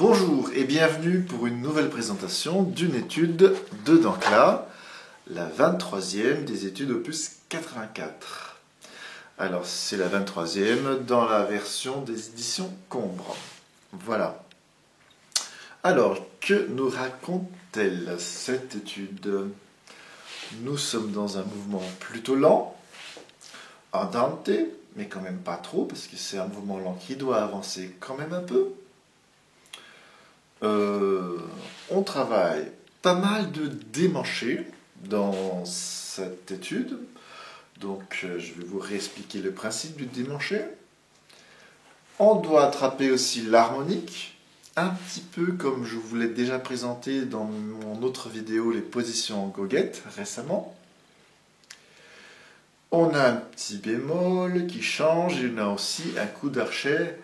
Bonjour et bienvenue pour une nouvelle présentation d'une étude de Dancla, la 23e des études opus 84. Alors c'est la 23e dans la version des éditions Combre. Voilà. Alors, que nous raconte-t-elle cette étude? Nous sommes dans un mouvement plutôt lent, andante, mais quand même pas trop, parce que c'est un mouvement lent qui doit avancer quand même un peu. On travaille pas mal de démanchés dans cette étude. Donc, je vais vous réexpliquer le principe du démanché. On doit attraper aussi l'harmonique, un petit peu comme je vous l'ai déjà présenté dans mon autre vidéo, les positions en goguette, récemment. On a un petit bémol qui change, et on a aussi un coup d'archet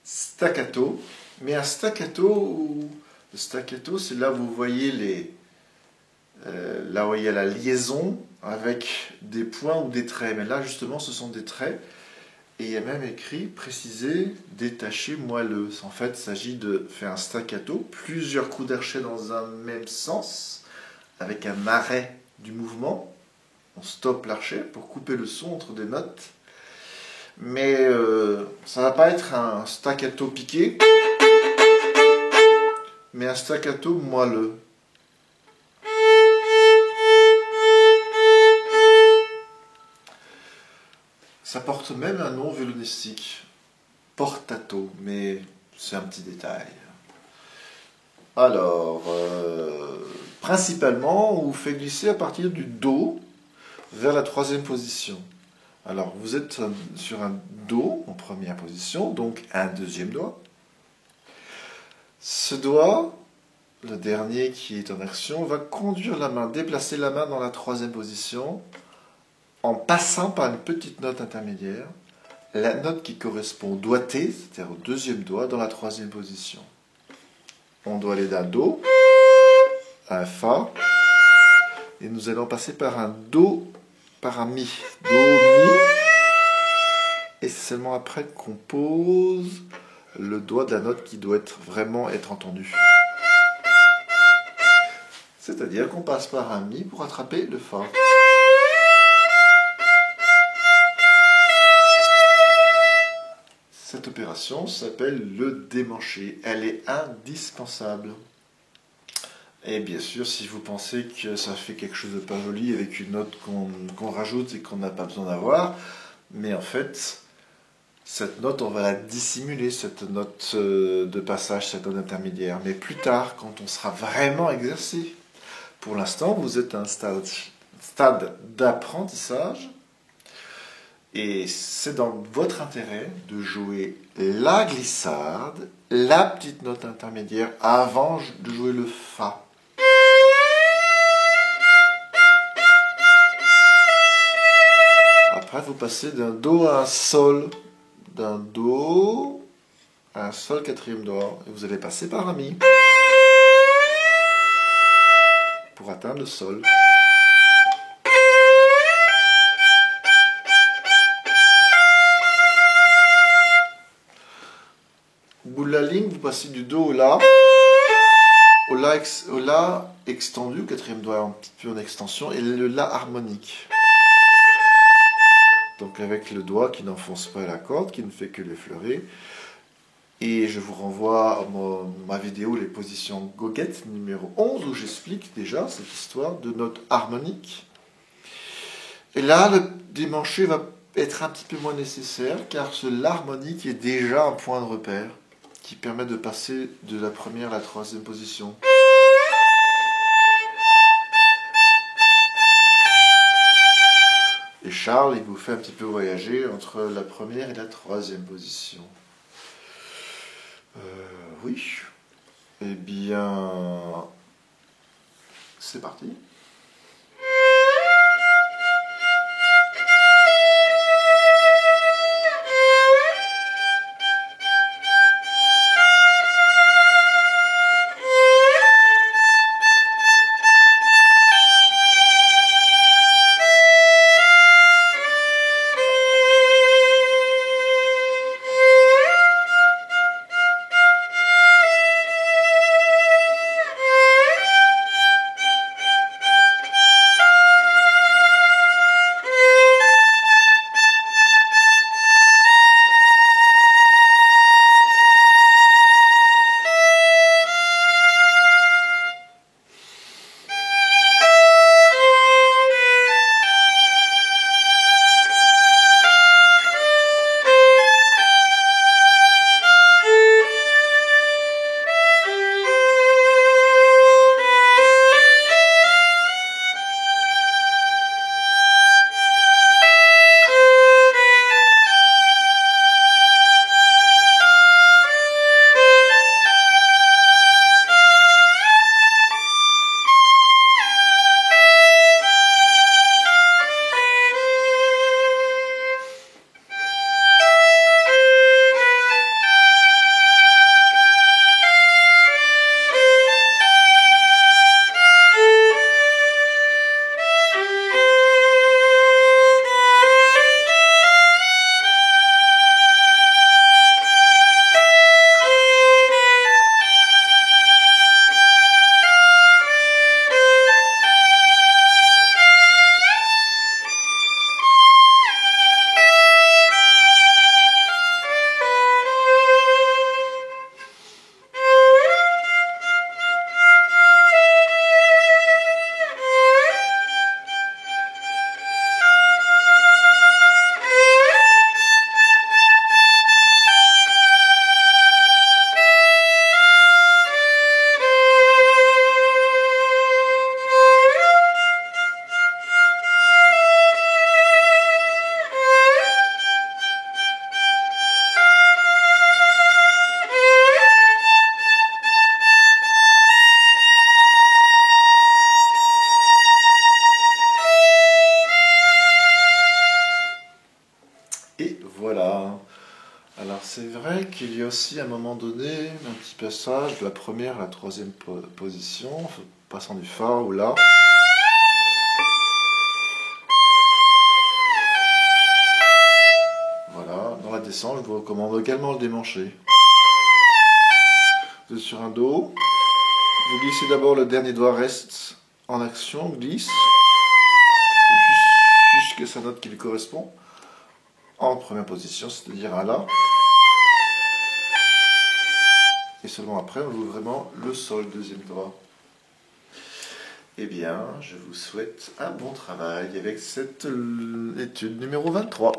staccato. Mais un staccato, le staccato, c'est là où vous voyez là où il y a la liaison avec des points ou des traits. Mais là, justement, ce sont des traits. Et il y a même écrit, précisé, détaché, moelleux. En fait, il s'agit de faire un staccato, plusieurs coups d'archet dans un même sens, avec un arrêt du mouvement. On stoppe l'archet pour couper le son entre des notes. Mais ça ne va pas être un staccato piqué, mais un staccato moelleux. Ça porte même un nom violonistique, portato, mais c'est un petit détail. Alors, principalement, on vous fait glisser à partir du Do vers la troisième position. Alors, vous êtes sur un Do en première position, donc un deuxième doigt. Ce doigt, le dernier qui est en action, va conduire la main, déplacer la main dans la troisième position en passant par une petite note intermédiaire, la note qui correspond au doigté, c'est-à-dire au deuxième doigt, dans la troisième position. On doit aller d'un Do à un Fa, et nous allons passer par un Do, par un Mi. Do, Mi, et c'est seulement après qu'on pose le doigt de la note qui doit vraiment être entendue. C'est-à-dire qu'on passe par un Mi pour attraper le Fa. Cette opération s'appelle le démanché. Elle est indispensable. Et bien sûr, si vous pensez que ça fait quelque chose de pas joli avec une note qu'on rajoute et qu'on n'a pas besoin d'avoir, mais en fait, cette note, on va la dissimuler, cette note de passage, cette note intermédiaire. Mais plus tard, quand on sera vraiment exercé. Pour l'instant, vous êtes à un stade d'apprentissage. Et c'est dans votre intérêt de jouer la glissade, la petite note intermédiaire, avant de jouer le Fa. Après, vous passez d'un Do à un Sol, d'un Do à un Sol quatrième doigt, et vous allez passer par un Mi pour atteindre le Sol. Au bout de la ligne, vous passez du Do au La extendu, au quatrième doigt un petit peu en extension, et le La harmonique. Donc avec le doigt qui n'enfonce pas la corde, qui ne fait que l'effleurer. Et je vous renvoie à ma vidéo Les positions goguette numéro 11, où j'explique déjà cette histoire de notes harmoniques. Et là, le démanché va être un petit peu moins nécessaire, car l'harmonique est déjà un point de repère qui permet de passer de la première à la troisième position. Et Charles, il vous fait un petit peu voyager entre la première et la troisième position. Oui. Eh bien, c'est parti. a aussi à un moment donné un petit passage de la première à la troisième position, passant du Fa ou La. Voilà, dans la descente, je vous recommande également le démancher. Vous êtes sur un Do, vous glissez d'abord le dernier doigt reste en action, glisse, jusqu'à sa note qui lui correspond, en première position, c'est-à-dire un La. Et seulement après, on joue vraiment le Sol, deuxième doigt. Eh bien, je vous souhaite un bon travail avec cette étude numéro 23.